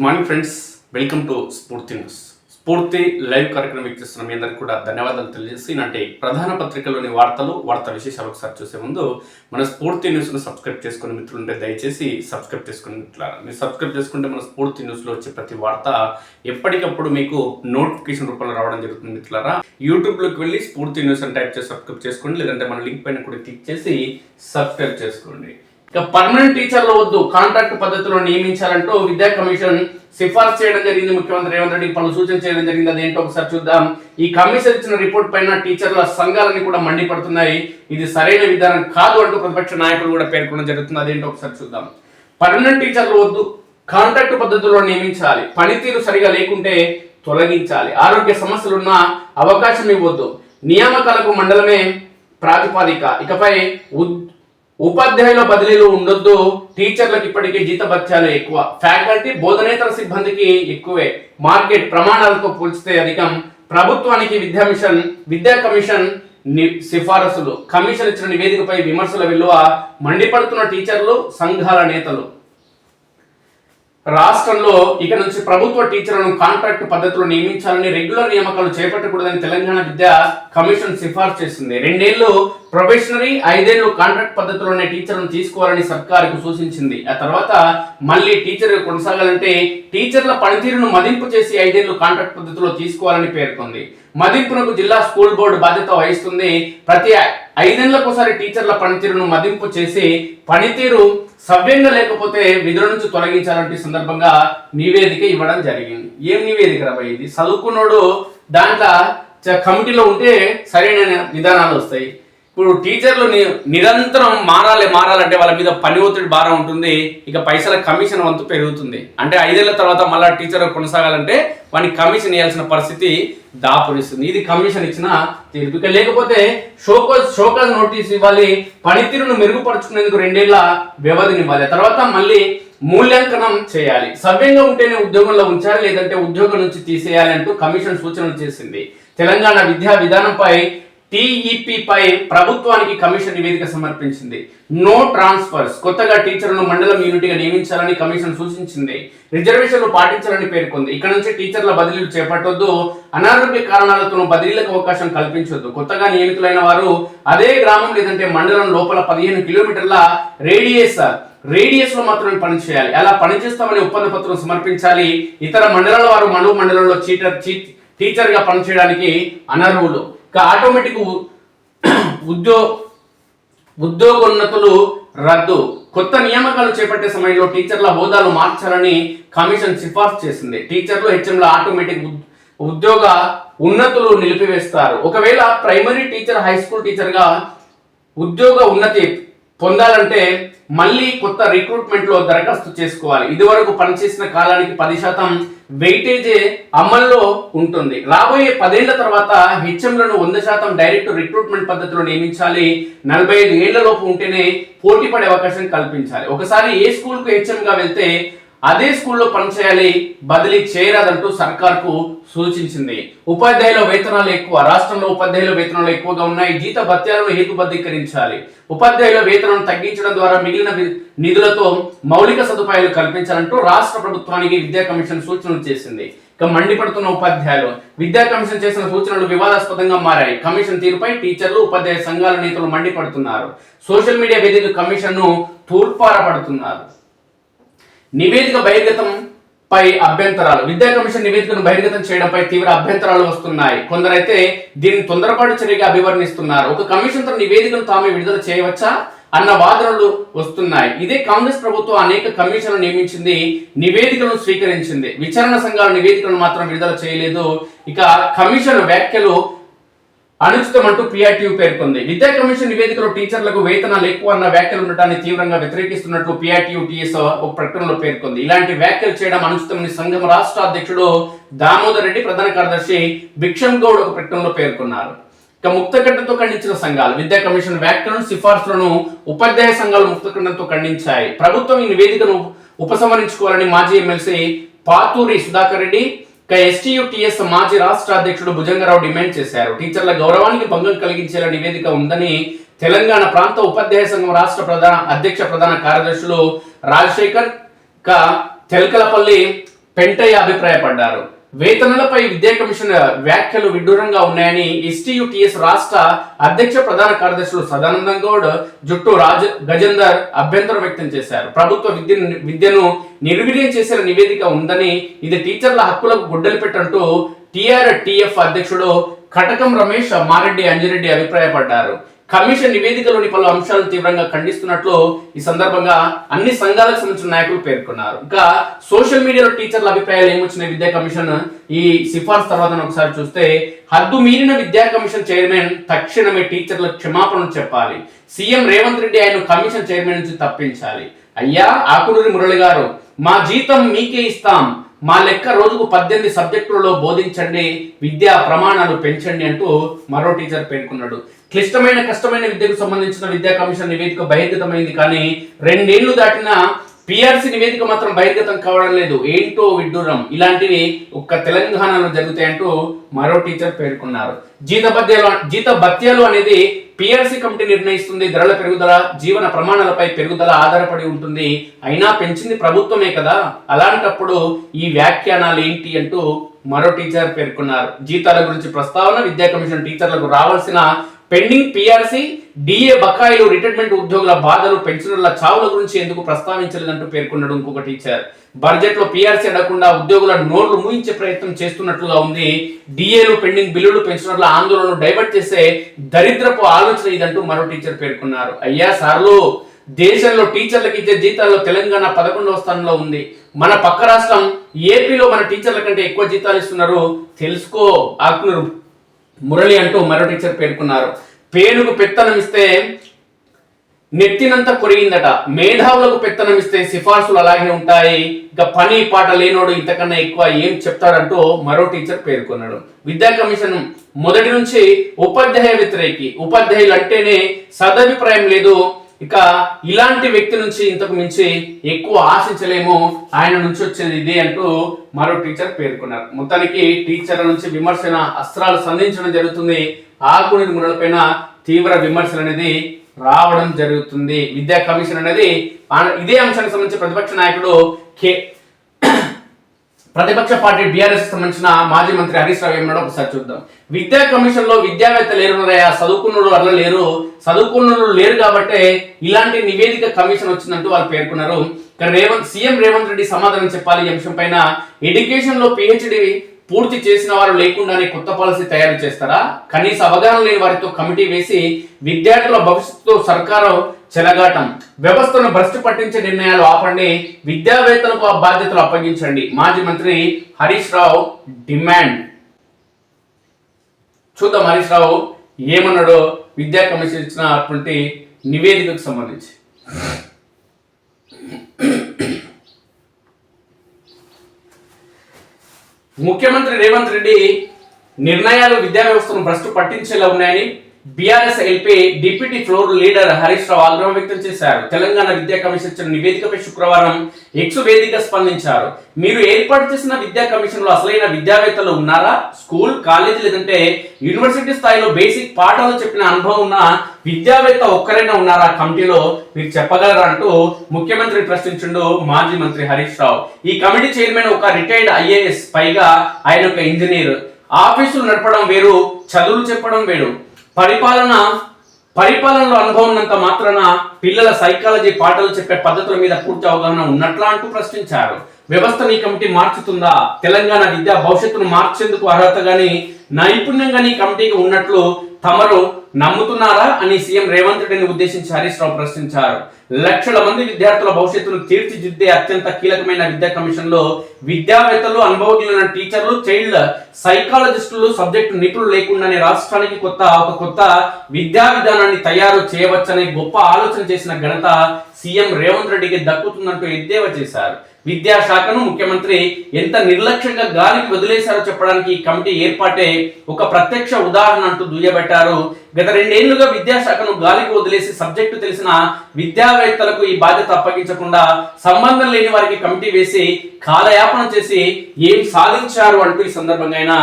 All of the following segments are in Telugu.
Good morning friends, welcome to స్ఫూర్తి న్యూస్. స్ఫూర్తి లైవ్ కార్యక్రమం వీక్షిస్తున్న మీ అందరికీ కూడా ధన్యవాదాలు తెలియజేసి నాటి ప్రధాన పత్రికలోని వార్తా విశేషాలు ఒకసారి చూసే ముందు మన స్ఫూర్తి న్యూస్ను సబ్స్క్రైబ్ చేసుకునే మిత్రులుంటే దయచేసి సబ్స్క్రైబ్ చేసుకుని మిత్రులారా. మీరు సబ్స్క్రైబ్ చేసుకుంటే మన స్ఫూర్తి న్యూస్లో వచ్చే ప్రతి వార్త ఎప్పటికప్పుడు మీకు నోటిఫికేషన్ రూపంలో రావడం జరుగుతుంది మిత్రులారా. యూట్యూబ్లోకి వెళ్ళి స్ఫూర్తి న్యూస్ అని టైప్ చేసి సబ్స్క్రైబ్ చేసుకోండి, లేదంటే మన లింక్ పైన కూడా క్లిక్ చేసి సబ్స్క్రైబ్ చేసుకోండి. ఇక పర్మనెంట్ టీచర్లు వద్దు, కాంట్రాక్ట్ పద్ధతిలో నియమించాలంటూ విద్యా కమిషన్ సిఫార్సు చేయడం జరిగింది. ముఖ్యమంత్రి రేవంత్ రెడ్డి పలు సూచన చేయడం జరిగింది. అదేంటో ఒకసారి చూద్దాం. ఈ కమిషన్ ఇచ్చిన రిపోర్ట్ పైన టీచర్ల సంఘాలన్నీ కూడా మండిపడుతున్నాయి. ఇది సరైన విధానం కాదు అంటూ ప్రతిపక్ష నాయకులు కూడా పేర్కొనడం జరుగుతుంది. అదేంటో ఒకసారి చూద్దాం. పర్మనెంట్ టీచర్లు వద్దు, కాంట్రాక్ట్ పద్ధతిలో నియమించాలి, పనితీరు సరిగా లేకుంటే తొలగించాలి, ఆరోగ్య సమస్యలున్న అవకాశం ఇవ్వద్దు, నియామకాలకు మండలమే ప్రాతిపాదిక, ఇకపై ఉపాధ్యాయుల బదిలీలు ఉండొద్దు, టీచర్లకు ఇప్పటికే జీతభత్యాలు ఎక్కువ, ఫ్యాకల్టీ బోధనేతర సిబ్బందికి ఎక్కువే, మార్కెట్ ప్రమాణాలతో పోల్చితే అధికం, ప్రభుత్వానికి విద్యా కమిషన్ సిఫారసులు, కమిషన్ ఇచ్చిన నివేదికపై విమర్శల విలువ, మండిపడుతున్న టీచర్లు సంఘాల నేతలు. రాష్ట్రంలో ఇక నుంచి ప్రభుత్వ టీచర్లను కాంట్రాక్ట్ పద్ధతిలో నియమించాలని, రెగ్యులర్ నియామకాలు చేపట్టకూడదని తెలంగాణ విద్యా కమిషన్ సిఫార్సు చేసింది. 2 ఏళ్లు ప్రొబేషనరీ, 5 ఏళ్లు కాంట్రాక్ట్ పద్ధతిలోనే టీచర్లను తీసుకోవాలని సర్కారుకు సూచించింది. ఆ తర్వాత మళ్ళీ టీచర్ కొనసాగాలంటే టీచర్ల పనితీరును మదింపు చేసి 5 ఏళ్లు కాంట్రాక్ట్ పద్ధతిలో తీసుకోవాలని పేర్కొంది. మదింపునకు జిల్లా స్కూల్ బోర్డు బాధ్యత వహిస్తుంది. ప్రతి 5 ఏళ్లకోసారి టీచర్ల పనితీరును మదింపు చేసి పనితీరు సవ్యంగా లేకపోతే విధుల నుంచి తొలగించాలంటే సందర్భంగా నివేదిక ఇవ్వడం జరిగింది. ఏం నివేదిక రాబోయే ఇది? చదువుకున్నోడు దాంట్లో కమిటీలో ఉంటే సరైన విధానాలు వస్తాయి. ఇప్పుడు టీచర్లు నిరంతరం మారాలంటే వాళ్ళ మీద పని ఒత్తిడి భారం ఉంటుంది. ఇక పైసల కమిషన్ వంతు పెరుగుతుంది. అంటే 5 ఏళ్ల తర్వాత మళ్ళీ టీచర్ కొనసాగాలంటే వానికి కమిషన్ ఇవ్వాల్సిన పరిస్థితి దాపురిస్తుంది. ఇది కమిషన్ ఇచ్చిన తీర్పు. ఇక లేకపోతే షోకాజ్ నోటీస్ ఇవ్వాలి, పనితీరును మెరుగుపరుచుకునేందుకు 2 ఏళ్ల వ్యవధినివ్వాలి, తర్వాత మళ్ళీ మూల్యాంకనం చేయాలి, సవ్యంగా ఉంటేనే ఉద్యోగంలో ఉంచాలి, లేదంటే ఉద్యోగం నుంచి తీసేయాలి అంటూ కమిషన్ సూచనలు చేసింది. తెలంగాణ విద్యా విధానంపై టీఈపీ పై ప్రభుత్వానికి కమిషన్ నివేదిక సమర్పించింది. నో ట్రాన్స్ఫర్స్, కొత్తగా టీచర్లను మండలం యూనిట్గా నియమించాలని కమిషన్ సూచించింది. రిజర్వేషన్లు పాటించాలని పేర్కొంది. ఇక్కడ నుంచి టీచర్ల బదిలీలు చేపట్టొద్దు, అనారోగ్య కారణాలతో బదిలీలకు అవకాశం కల్పించొద్దు, కొత్తగా నియమితులైన వారు అదే గ్రామం లేదంటే మండలం లోపల 15 కిలోమీటర్ల రేడియస్ లో మాత్రమే పనిచేయాలి. అలా పనిచేస్తామని ఒప్పంద పత్రం సమర్పించాలి. ఇతర మండలాల వారు మనువు మండలంలో టీచర్ గా పనిచేయడానికి అనర్హులు. ఆటోమేటిక్ ఉద్యోగోన్నతులు రద్దు, కొత్త నియామకాలు చేపట్టే సమయంలో టీచర్ల హోదాలు మార్చాలని కమిషన్ సిఫార్సు చేసింది. టీచర్లు హెచ్ఎంల ఆటోమేటిక్ ఉద్యోగ ఉన్నతులు నిలిపివేస్తారు. ఒకవేళ primary teacher, high school teacher గా ఉద్యోగ ఉన్నతి పొందాలంటే మళ్ళీ కొత్త రిక్రూట్మెంట్ లో దరఖాస్తు చేసుకోవాలి. ఇదివరకు పనిచేసిన కాలానికి 10% వెయిటేజే అమల్లో ఉంటుంది. రాబోయే 10 ఏళ్ల తర్వాత హెచ్ఎంలను 100% డైరెక్ట్ రిక్రూట్మెంట్ పద్ధతిలో నియమించాలి. 45 ఏళ్లలోపు ఉంటేనే పోటీ పడే అవకాశం కల్పించాలి. ఒకసారి ఏ స్కూల్ కు హెచ్ఎం గా వెళ్తే అదే స్కూల్లో పనిచేయాలి, బదిలీ చేయరాదంటూ సర్కార్కు సూచించింది. ఉపాధ్యాయుల వేతనాలు ఎక్కువ, రాష్ట్రంలో ఉపాధ్యాయుల వేతనాలు ఎక్కువగా ఉన్నాయి. జీత భత్యాలను హేతుబద్ధీకరించాలి. ఉపాధ్యాయుల వేతనం తగ్గించడం ద్వారా మిగిలిన నిధులతో మౌలిక సదుపాయాలు కల్పించాలంటూ రాష్ట్ర ప్రభుత్వానికి విద్యా కమిషన్ సూచనలు చేసింది. ఇక మండిపడుతున్న ఉపాధ్యాయులు, విద్యా కమిషన్ చేసిన సూచనలు వివాదాస్పదంగా మారాయి. కమిషన్ తీరుపై టీచర్లు, ఉపాధ్యాయ సంఘాల నేతలు మండిపడుతున్నారు. సోషల్ మీడియా వేదిక కమిషన్ ను తూర్పారపడుతున్నారు. నివేదిక బహిర్గతం పై అభ్యంతరాలు, విద్యా కమిషన్ నివేదికను బహిర్గతం చేయడంపై తీవ్ర అభ్యంతరాలు వస్తున్నాయి. కొందరైతే దీన్ని తొందరపాటు చర్యగా అభివర్ణిస్తున్నారు. ఒక కమిషన్ తన నివేదికను తామే విడుదల చేయవచ్చా అన్న వాదనలు వస్తున్నాయి. ఇదే కాంగ్రెస్ ప్రభుత్వం అనేక కమిషన్లు నియమించింది, నివేదికలను స్వీకరించింది. విచారణ సంఘాల నివేదికలను మాత్రం విడుదల చేయలేదు. ఇక కమిషన్ వ్యాఖ్యలు అనుచితమంటూ పిఐటియు పేర్కొంది. విద్యా కమిషన్ నివేదికలో టీచర్లకు వేతనాలు ఎక్కువ అన్న వ్యాఖ్యలు ఉండటాన్ని తీవ్రంగా వ్యతిరేకిస్తున్నట్లు పిఐటియు టీఎస్ ఒక ప్రకటనలో పేర్కొంది. ఇలాంటి వ్యాఖ్యలు చేయడం అనుచితమని సంఘం రాష్ట్ర అధ్యక్షుడు దామోదర్ రెడ్డి, ప్రధాన కార్యదర్శి భిక్షం గౌడ్ ఒక ప్రకటనలో పేర్కొన్నారు. ఇక ముక్తకంఠంతో ఖండించిన సంఘాలు, విద్యా కమిషన్ వ్యాఖ్యలను, సిఫార్సులను ఉపాధ్యాయ సంఘాలు ముక్తకంఠంతో ఖండించాయి. ప్రభుత్వం ఈ నివేదికను ఉపసంహరించుకోవాలని మాజీ ఎమ్మెల్సీ పాతూరి సుధాకర్ రెడ్డి, ఎస్టీయుటిఎస్ మాజీ రాష్ట్ర అధ్యక్షుడు భుజంగరావు డిమాండ్ చేశారు. టీచర్ల గౌరవానికి భంగం కలిగించేలా నివేదిక ఉందని తెలంగాణ ప్రాంత ఉపాధ్యాయ సంఘం రాష్ట్ర ప్రధాన కార్యదర్శులు రాజశేఖర్, తెల్కలపల్లి పెంటయ్య అభిప్రాయపడ్డారు. వేతనాలపై విద్యా కమిషన్ వ్యాఖ్యలు విడ్డూరంగా ఉన్నాయని ఎస్టీయుటిఎస్ రాష్ట్ర అధ్యక్ష ప్రధాన కార్యదర్శులు సదానందం గౌడ్, జుట్టు గజేందర్ అభ్యంతరం వ్యక్తం చేశారు. ప్రభుత్వ విద్యను నిర్వీర్యం చేసిన నివేదిక ఉందని, ఇది టీచర్ల హక్కులకు గుడ్డలు పెట్టంటూ టీఆర్టీఎఫ్ అధ్యక్షుడు కటకం రమేష్ మారెడ్డి అంజిరెడ్డి అభిప్రాయపడ్డారు. కమిషన్ నివేదికలోని పలు అంశాలను తీవ్రంగా ఖండిస్తున్నట్లు ఈ సందర్భంగా అన్ని సంఘాలకు సంబంధించిన నాయకులు పేర్కొన్నారు. ఇంకా సోషల్ మీడియాలో టీచర్ల అభిప్రాయాలు ఏమొచ్చినాయి విద్యా కమిషన్ ఈ సిఫార్సు తర్వాత ఒకసారి చూస్తే, హద్దు మీరిన విద్యా కమిషన్ చైర్మన్ తక్షణమే టీచర్లకు క్షమాపణలు చెప్పాలి. సీఎం రేవంత్ రెడ్డి ఆయన కమిషన్ చైర్మన్ నుంచి తప్పించాలి. అయ్యా ఆకునూరి మురళి గారు, మా జీతం మీకే ఇస్తాం, మా లెక్క రోజుకు 18 సబ్జెక్టులలో బోధించండి, విద్యా ప్రమాణాలు పెంచండి అంటూ మరో టీచర్ పేర్కొన్నాడు. కష్టమైన విద్యకు సంబంధించిన విద్యా కమిషన్ నివేదిక బహిర్గతమైంది, కానీ 2 ఏళ్లు దాటిన పిఆర్సీ నివేదిక మాత్రం బహిర్గతం కావడం లేదు. ఏంటో విడ్డూరం, ఇలాంటివి ఒక్క తెలంగాణలో జరుగుతాయంటూ మరో టీచర్ పేర్కొన్నారు. జీతభత్యాలు అనేది పిఆర్సీ కమిటీ నిర్ణయిస్తుంది. ధరల పెరుగుదల, జీవన ప్రమాణాలపై పెరుగుదల ఆధారపడి ఉంటుంది. అయినా పెంచింది ప్రభుత్వమే కదా, అలాంటప్పుడు ఈ వ్యాఖ్యానాలు ఏంటి అంటూ మరో టీచర్ పేర్కొన్నారు. జీతాల గురించి ప్రస్తావన, విద్యా కమిషన్ టీచర్లకు రావాల్సిన పెండింగ్ పిఆర్సీ, డిఏ బకాయిలు, రిటైర్మెంట్ ఉద్యోగుల బాధలు, పెన్షనర్ల చావుల గురించి ఎందుకు ప్రస్తావించలేదంటూ పేర్కొన్నాడు ఇంకొక టీచర్. బడ్జెట్ లో పిఆర్సీ అడగకుండా ఉద్యోగుల నోర్లు మూయించే ప్రయత్నం చేస్తున్నట్లుగా ఉంది. డిఏలు, పెండింగ్ బిల్లులు, పెన్షనర్ల ఆందోళనను డైవర్ట్ చేసే దరిద్రపు ఆలోచన ఇదంటూ మరో టీచర్ పేర్కొన్నారు. అయ్యా సార్లు, దేశంలో టీచర్లకు ఇచ్చే జీతాల్లో తెలంగాణ 11వ స్థానంలో ఉంది. మన పక్క రాష్ట్రం ఏపీలో మన టీచర్ల కంటే ఎక్కువ జీతాలు ఇస్తున్నారు, తెలుసుకో ఆకునూరు మురళి అంటూ మరో టీచర్ పేర్కొన్నారు. పేనుకు పెత్తనం ఇస్తే నెత్తినంత కొరిగిందట, మేధావులకు పెత్తనం ఇస్తే సిఫార్సులు అలాగే ఉంటాయి, ఇక పని పాట లేనోడు ఇంతకన్నా ఎక్కువ ఏం చెప్తాడంటూ మరో టీచర్ పేర్కొన్నాడు. విద్యా కమిషన్ మొదటి నుంచి ఉపాధ్యాయ వ్యతిరేకి, ఉపాధ్యాయులు అంటేనే సదభిప్రాయం లేదు, ఇక ఇలాంటి వ్యక్తి నుంచి ఇంతకు మించి ఎక్కువ ఆశించలేము, ఆయన నుంచి వచ్చేది ఇదే అంటూ మరో టీచర్ పేర్కొన్నారు. మొత్తానికి టీచర్ల నుంచి విమర్శన అస్త్రాలు సంధించడం జరుగుతుంది. ఆకునూరి మురళి పైన తీవ్ర విమర్శలు అనేది రావడం జరుగుతుంది. విద్యా కమిషన్ అనేది ఇదే అంశానికి సంబంధించి ప్రతిపక్ష నాయకుడు ప్రతిపక్ష పార్టీ బీఆర్ఎస్ సంబంధించిన మాజీ మంత్రి హరీష్ రావు ఏమన్నాడో ఒకసారి చూద్దాం. విద్యా కమిషన్ లో విద్యావేత్త లేరున్నారయ్యా, చదువుకున్నోడు అట్లా లేరు, చదువుకున్నోడు లేరు కాబట్టి ఇలాంటి నివేదిక కమిషన్ వచ్చిందంటూ వాళ్ళు పేర్కొన్నారు. సీఎం రేవంత్ రెడ్డి సమాధానం చెప్పాలి ఈ అంశం పైన. ఎడ్యుకేషన్ లో పిహెచ్డి పూర్తి చేసిన వారు లేకుండానే కొత్త పాలసీ తయారు చేస్తారా? కనీస అవగాహన లేని వారితో కమిటీ వేసి విద్యార్థుల భవిష్యత్తుతో సర్కారు చెలగాటం, వ్యవస్థను భ్రష్టు పట్టించే నిర్ణయాలు ఆపండి, విద్యావేత్తలకు ఆ బాధ్యతలు అప్పగించండి. మాజీ మంత్రి హరీష్ రావు డిమాండ్. చూద్దాం హరీష్ రావు ఏమన్నాడో విద్యా కమిషన్ ఇచ్చినటువంటి నివేదికకు సంబంధించి. ముఖ్యమంత్రి రేవంత్ రెడ్డి నిర్ణయాలు విద్యా వ్యవస్థను భ్రష్టు పట్టించేలా ఉన్నాయని BRS LP deputy floor leader Harish Rao ఆగ్రహం వ్యక్తం చేశారు. తెలంగాణ విద్యా కమిషన్ ఇచ్చిన నివేదికపై శుక్రవారం ఎక్స్ వేదికగా స్పందించారు. మీరు ఏర్పాటు చేసిన విద్యా కమిషన్ లో అసలైన విద్యావేత్తలు ఉన్నారా? స్కూల్, కాలేజీ లేదంటే యూనివర్సిటీ స్థాయిలో బేసిక్ పాఠాలు చెప్పిన అనుభవం ఉన్న విద్యావేత్త ఒక్కరైనా ఉన్నారా కమిటీలో? మీరు చెప్పగలరా అంటూ ముఖ్యమంత్రి ప్రశ్నించిండు మాజీ మంత్రి హరీష్ రావు. ఈ కమిటీ చైర్మన్ ఒక రిటైర్డ్ ఐఏఎస్, పైగా ఆయన ఒక ఇంజనీర్. ఆఫీసులు నడపడం వేరు, చదువులు చెప్పడం వేరు. పరిపాలనలో అనుభవం ఉన్నంత మాత్రాన పిల్లల సైకాలజీ పాఠాలు చెప్పే పద్ధతుల మీద పూర్తి అవగాహన ఉన్నట్లా అంటూ ప్రశ్నించారు. వ్యవస్థని కమిటీ మార్చుతుందా? తెలంగాణ విద్యా భవిష్యత్తును మార్చేందుకు అర్హత గాని నైపుణ్యం గాని కమిటీకి ఉన్నట్లు తమరు నమ్ముతున్నారా అని సీఎం రేవంత్ రెడ్డిని ఉద్దేశించి హరీష్ రావు ప్రశ్నించారు. లక్షల మంది విద్యార్థుల భవిష్యత్తును తీర్చిదిద్దే అత్యంత కీలకమైన విద్యా కమిషన్ లో విద్యావేత్తలు, అనుభవజ్ఞులైన టీచర్లు, చైల్డ్ సైకాలజిస్టులు, సబ్జెక్టు నిపుణులు లేకుండానే రాష్ట్రానికి ఒక కొత్త విద్యా విధానాన్ని తయారు చేయవచ్చనే గొప్ప ఆలోచన చేసిన ఘనత సీఎం రేవంత్ రెడ్డికి దక్కుతుందంటూ ఎద్దేవా చేశారు. విద్యాశాఖను ముఖ్యమంత్రి ఎంత నిర్లక్ష్యంగా గాలికి వదిలేశారో చెప్పడానికి ఈ కమిటీ ఏర్పాటే ఒక ప్రత్యక్ష ఉదాహరణ అంటూ దుయ్యబట్టారు. గత 2 ఏళ్లుగా విద్యాశాఖను గాలికి వదిలేసి సబ్జెక్టు తెలిసిన విద్యావేత్తలకు ఈ బాధ్యత అప్పగించకుండా సంబంధం లేని వారికి కమిటీ వేసి కాలయాపన చేసి ఏం సాధించారు అంటూ ఈ సందర్భంగా ఆయన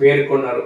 పేర్కొన్నారు.